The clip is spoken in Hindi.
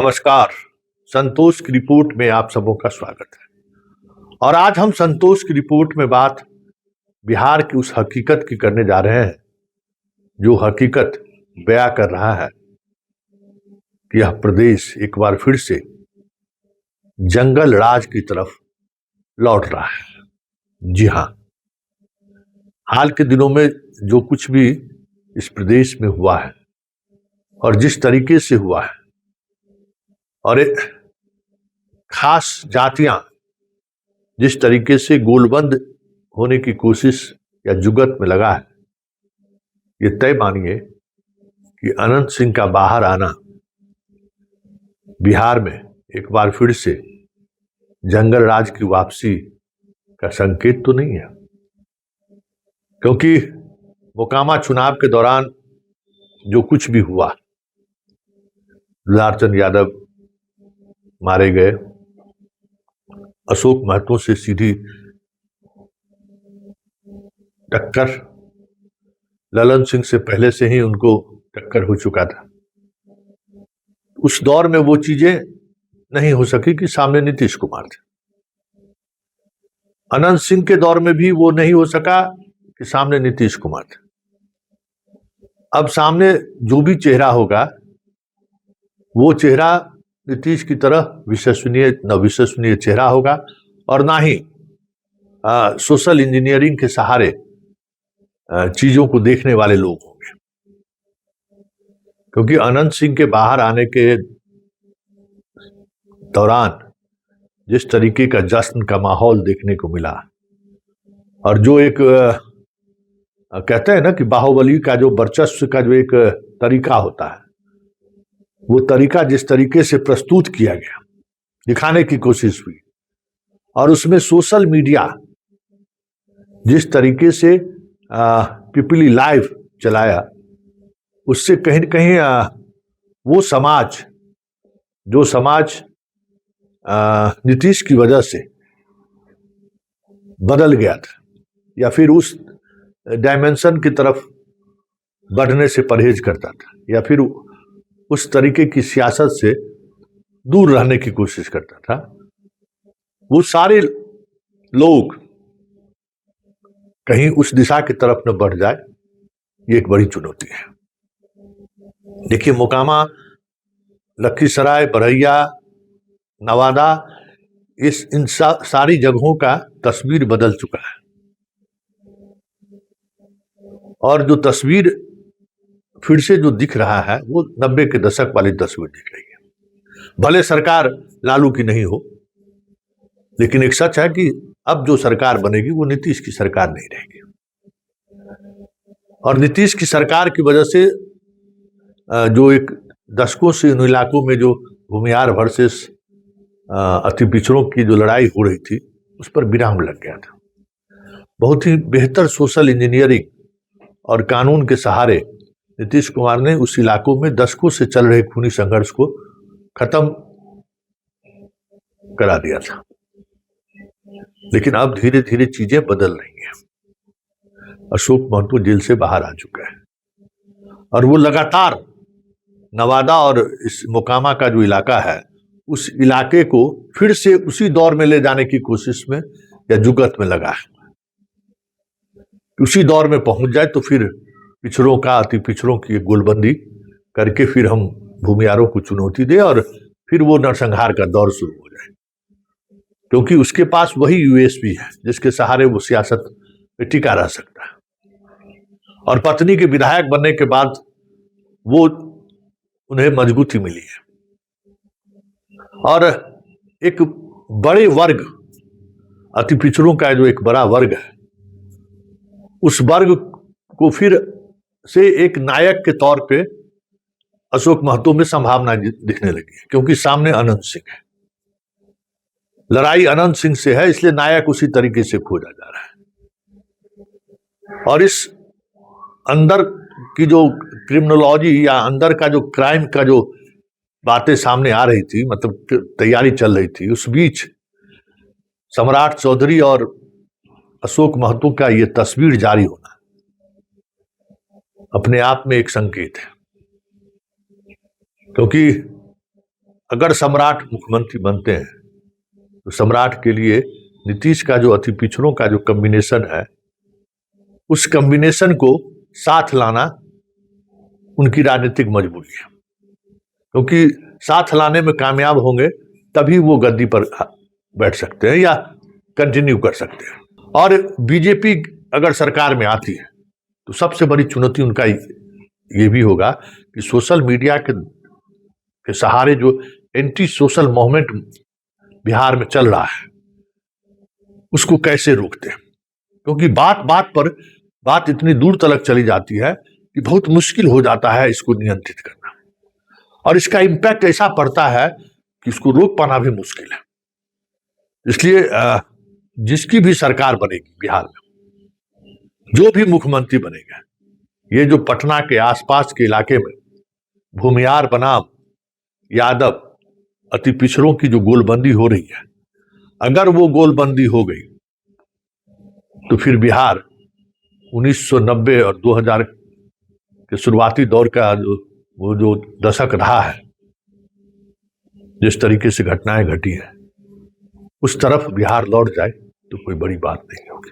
नमस्कार। संतोष की रिपोर्ट में आप सबों का स्वागत है। और आज हम संतोष की रिपोर्ट में बात बिहार की उस हकीकत की करने जा रहे हैं जो हकीकत बयां कर रहा है कि यह प्रदेश एक बार फिर से जंगल राज की तरफ लौट रहा है। जी हां, हाल के दिनों में जो कुछ भी इस प्रदेश में हुआ है और जिस तरीके से हुआ है, और एक खास जातियां जिस तरीके से गोलबंद होने की कोशिश या जुगत में लगा है, ये तय मानिए कि अनंत सिंह का बाहर आना बिहार में एक बार फिर से जंगल राज की वापसी का संकेत तो नहीं है। क्योंकि मोकामा चुनाव के दौरान जो कुछ भी हुआ, दुलारचंद यादव मारे गए, अशोक महतो से सीधी टक्कर, ललन सिंह से पहले से ही उनको टक्कर हो चुका था। उस दौर में वो चीजें नहीं हो सकी कि सामने नीतीश कुमार थे। अनंत सिंह के दौर में भी वो नहीं हो सका कि सामने नीतीश कुमार थे। अब सामने जो भी चेहरा होगा वो चेहरा नीतीश की तरह विश्वसनीय न विश्वसनीय चेहरा होगा, और ना ही सोशल इंजीनियरिंग के सहारे चीजों को देखने वाले लोग होंगे। क्योंकि अनंत सिंह के बाहर आने के दौरान जिस तरीके का जश्न का माहौल देखने को मिला, और जो एक कहते हैं ना कि बाहुबली का जो वर्चस्व का जो एक तरीका होता है, वो तरीका जिस तरीके से प्रस्तुत किया गया, दिखाने की कोशिश हुई, और उसमें सोशल मीडिया जिस तरीके से पीपली लाइव चलाया, उससे कहीं न कहीं वो समाज जो समाज नीतीश की वजह से बदल गया था या फिर उस डायमेंशन की तरफ बढ़ने से परहेज करता था या फिर उस तरीके की सियासत से दूर रहने की कोशिश करता था, वो सारे लोग कहीं उस दिशा की तरफ न बढ़ जाए, ये एक बड़ी चुनौती है। देखिए, मोकामा, लखीसराय, बरैया, नवादा, इन सारी जगहों का तस्वीर बदल चुका है, और जो तस्वीर फिर से जो दिख रहा है वो 90 के दशक वाली तस्वीर दिख रही है। भले सरकार लालू की नहीं हो, लेकिन एक सच है कि अब जो सरकार बनेगी वो नीतीश की सरकार नहीं रहेगी। और नीतीश की सरकार की वजह से जो एक दशकों से इन इलाकों में जो भूमिहार वर्सेस अति पिछड़ों की जो लड़ाई हो रही थी, उस पर विराम लग गया था। बहुत ही बेहतर सोशल इंजीनियरिंग और कानून के सहारे नीतीश कुमार ने उस इलाकों में दशकों से चल रहे खूनी संघर्ष को खत्म करा दिया था। लेकिन अब धीरे धीरे चीजें बदल रही हैं। अशोक महतो जेल से बाहर आ चुका है, और वो लगातार नवादा और इस मोकामा का जो इलाका है, उस इलाके को फिर से उसी दौर में ले जाने की कोशिश में या जुगत में लगा है। उसी दौर में पहुंच जाए तो फिर पिछड़ों का, अति पिछड़ों की गोलबंदी करके फिर हम भूमिहारों को चुनौती दे और फिर वो नरसंहार का दौर शुरू हो जाए। क्योंकि उसके पास वही यूएसपी है जिसके सहारे वो सियासत में टिका रह सकता है। और पत्नी के विधायक बनने के बाद वो उन्हें मजबूती मिली है, और एक बड़े वर्ग, अति पिछड़ों का जो एक बड़ा वर्ग है, उस वर्ग को फिर से एक नायक के तौर पे अशोक महतो में संभावना दिखने लगी है। क्योंकि सामने अनंत सिंह है, लड़ाई अनंत सिंह से है, इसलिए नायक उसी तरीके से खोजा जा रहा है। और इस अंदर की जो क्रिमिनोलॉजी या अंदर का जो क्राइम का जो बातें सामने आ रही थी, मतलब तैयारी चल रही थी, उस बीच सम्राट चौधरी और अशोक महतो का ये तस्वीर जारी होना अपने आप में एक संकेत है। क्योंकि अगर सम्राट मुख्यमंत्री बनते हैं तो सम्राट के लिए नीतीश का जो अति पिछड़ों का जो कॉम्बिनेशन है, उस कॉम्बिनेशन को साथ लाना उनकी राजनीतिक मजबूरी है, क्योंकि साथ लाने में कामयाब होंगे तभी वो गद्दी पर बैठ सकते हैं या कंटिन्यू कर सकते हैं। और बीजेपी अगर सरकार में आती है तो सबसे बड़ी चुनौती उनका ये भी होगा कि सोशल मीडिया के सहारे जो एंटी सोशल मूवमेंट बिहार में चल रहा है उसको कैसे रोकते हैं, क्योंकि बात इतनी दूर तक चली जाती है कि बहुत मुश्किल हो जाता है इसको नियंत्रित करना, और इसका इम्पैक्ट ऐसा पड़ता है कि इसको रोक पाना भी मुश्किल है। इसलिए जिसकी भी सरकार बनेगी बिहार में, जो भी मुख्यमंत्री बनेगा, ये जो पटना के आसपास के इलाके में भूमिहार बनाम यादव अति पिछड़ों की जो गोलबंदी हो रही है, अगर वो गोलबंदी हो गई तो फिर बिहार 1990 और 2000 के शुरुआती दौर का जो दशक रहा है, जिस तरीके से घटनाएं घटी हैं, उस तरफ बिहार लौट जाए तो कोई बड़ी बात नहीं होगी।